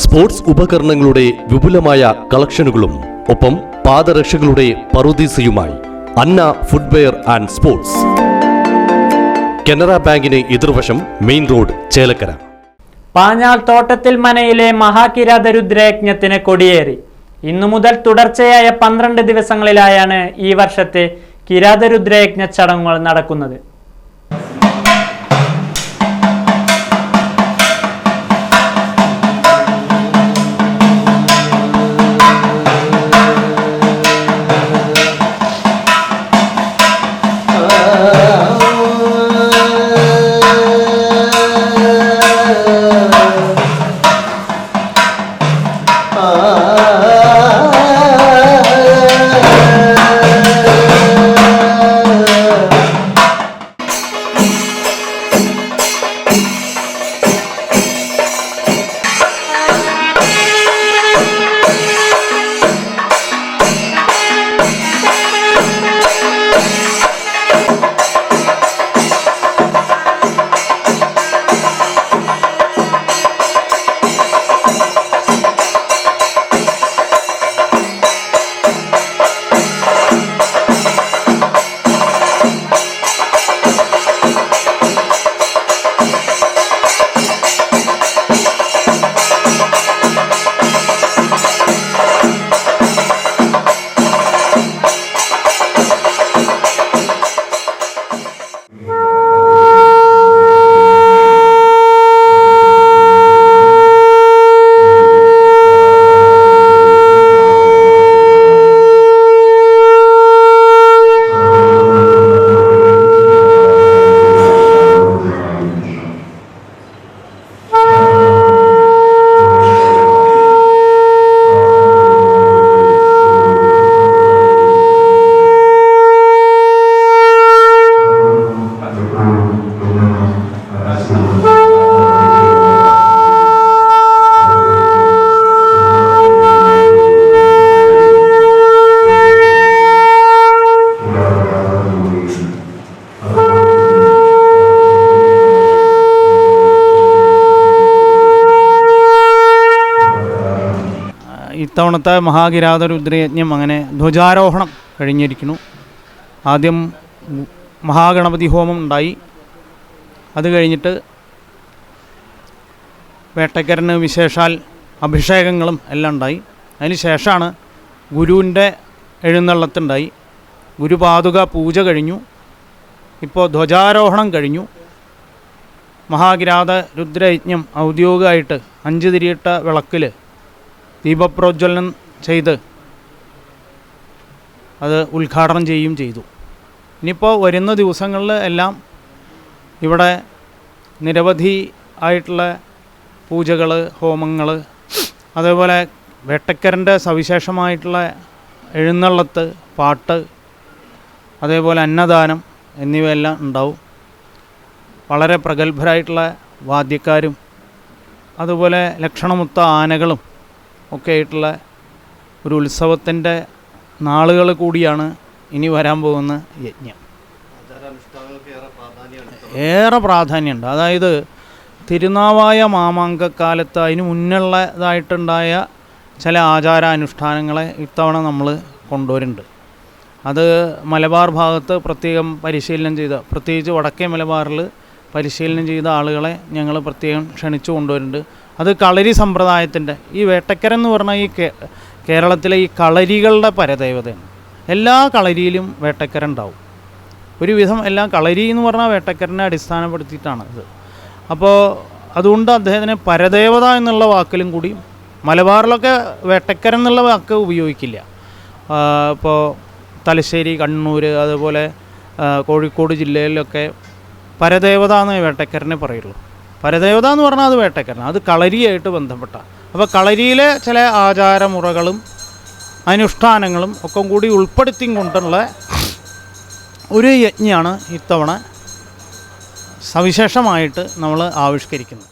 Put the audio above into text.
Sports ഉപകരണങ്ങളുടെ വിപുലമായ കളക്ഷനുകളും ഒപ്പം പാദരക്ഷകളുടെ പറുദീസയുമായി അന്ന ഫുട്വെയർ ആൻഡ് സ്പോർട്സ്. കനറ ബാങ്കിന് എതിർവശം മെയിൻ റോഡ്, ചേലക്കര. പാഞ്ഞാൾ തോട്ടത്തിൽ മനയിലെ മഹാകിരാതരുദ്രയജ്ഞത്തിന് കൊടിയേറി. ഇന്നു മുതൽ തുടർച്ചയായ 12 ദിവസങ്ങളിലായാണ് ഈ വർഷത്തെ കിരാതരുദ്രയജ്ഞ ചടങ്ങുകൾ നടക്കുന്നത്. ഇത്തവണത്തെ മഹാകിരാതരുദ്രയജ്ഞം അങ്ങനെ ധ്വജാരോഹണം കഴിഞ്ഞിരിക്കുന്നു. ആദ്യം മഹാഗണപതി ഹോമം ഉണ്ടായി. അത് കഴിഞ്ഞിട്ട് വേട്ടക്കരന് വിശേഷാൽ അഭിഷേകങ്ങളും എല്ലാം ഉണ്ടായി. അതിന് ശേഷമാണ് ഗുരുവിൻ്റെ എഴുന്നള്ളത്തുണ്ടായി. ഗുരുപാതുക പൂജ കഴിഞ്ഞു. ഇപ്പോൾ ധ്വജാരോഹണം കഴിഞ്ഞു. മഹാകിരാതരുദ്രയജ്ഞം ഔദ്യോഗികമായിട്ട് 5 തിരിയിട്ട വിളക്കിൽ ദീപപ്രോജ്വലനം ചെയ്ത് അത് ഉദ്ഘാടനം ചെയ്യുകയും ചെയ്തു. ഇനിയിപ്പോൾ വരുന്ന ദിവസങ്ങളിൽ എല്ലാം ഇവിടെ നിരവധി ആയിട്ടുള്ള പൂജകൾ, ഹോമങ്ങൾ, അതേപോലെ വേട്ടക്കരൻ്റെ സവിശേഷമായിട്ടുള്ള എഴുന്നള്ളത്ത്, പാട്ട്, അതേപോലെ അന്നദാനം എന്നിവയെല്ലാം ഉണ്ടാവും. വളരെ പ്രഗത്ഭരായിട്ടുള്ള വാദ്യക്കാരും അതുപോലെ ലക്ഷണമൊത്ത ആനകളും ഒക്കെ ആയിട്ടുള്ള ഒരു ഉത്സവത്തിൻ്റെ നാളുകൾ കൂടിയാണ് ഇനി വരാൻ പോകുന്ന യജ്ഞം. ഏറെ പ്രാധാന്യമുണ്ട്. അതായത് തിരുനാവായ മാമാങ്കക്കാലത്ത് അതിന് മുന്നുള്ളതായിട്ടുണ്ടായ ചില ആചാരാനുഷ്ഠാനങ്ങളെ ഇത്തവണ നമ്മൾ കൊണ്ടുവരുന്നുണ്ട്. അത് മലബാർ ഭാഗത്ത് പ്രത്യേകം പരിശീലനം ചെയ്ത, പ്രത്യേകിച്ച് വടക്കേ മലബാറിൽ പരിശീലനം ചെയ്ത ആളുകളെ ഞങ്ങൾ പ്രത്യേകം ക്ഷണിച്ചു കൊണ്ടുവരുന്നുണ്ട്. അത് കളരി സമ്പ്രദായത്തിൻ്റെ, ഈ വേട്ടക്കര എന്ന് പറഞ്ഞാൽ ഈ കേരളത്തിലെ ഈ കളരികളുടെ പരദേവതയാണ്. എല്ലാ കളരിയിലും വേട്ടക്കര ഉണ്ടാവും. ഒരുവിധം എല്ലാ കളരി എന്ന് പറഞ്ഞാൽ വേട്ടക്കരനെ അടിസ്ഥാനപ്പെടുത്തിയിട്ടാണ് ഇത്. അപ്പോൾ അതുകൊണ്ട് അദ്ദേഹത്തിന് പരദേവത എന്നുള്ള വാക്കിലും കൂടി, മലബാറിലൊക്കെ വേട്ടക്കര എന്നുള്ള വാക്ക് ഉപയോഗിക്കില്ല. ഇപ്പോൾ തലശ്ശേരി, കണ്ണൂർ, അതുപോലെ കോഴിക്കോട് ജില്ലയിലൊക്കെ പരദേവത എന്ന് വേട്ടക്കരനെ പറയുള്ളൂ. പരദേവത എന്ന് പറഞ്ഞാൽ അത് വേട്ടക്കരൻ, അത് കളരിയായിട്ട് ബന്ധപ്പെട്ട. അപ്പോൾ കളരിയിലെ ചില ആചാരമുറകളും അനുഷ്ഠാനങ്ങളും ഒക്കെ കൂടി ഉൾപ്പെടുത്തിയും കൊണ്ടുള്ള ഒരു യജ്ഞമാണ് ഇത്തവണ സവിശേഷമായിട്ട് നമ്മൾ ആവിഷ്കരിക്കുന്നത്.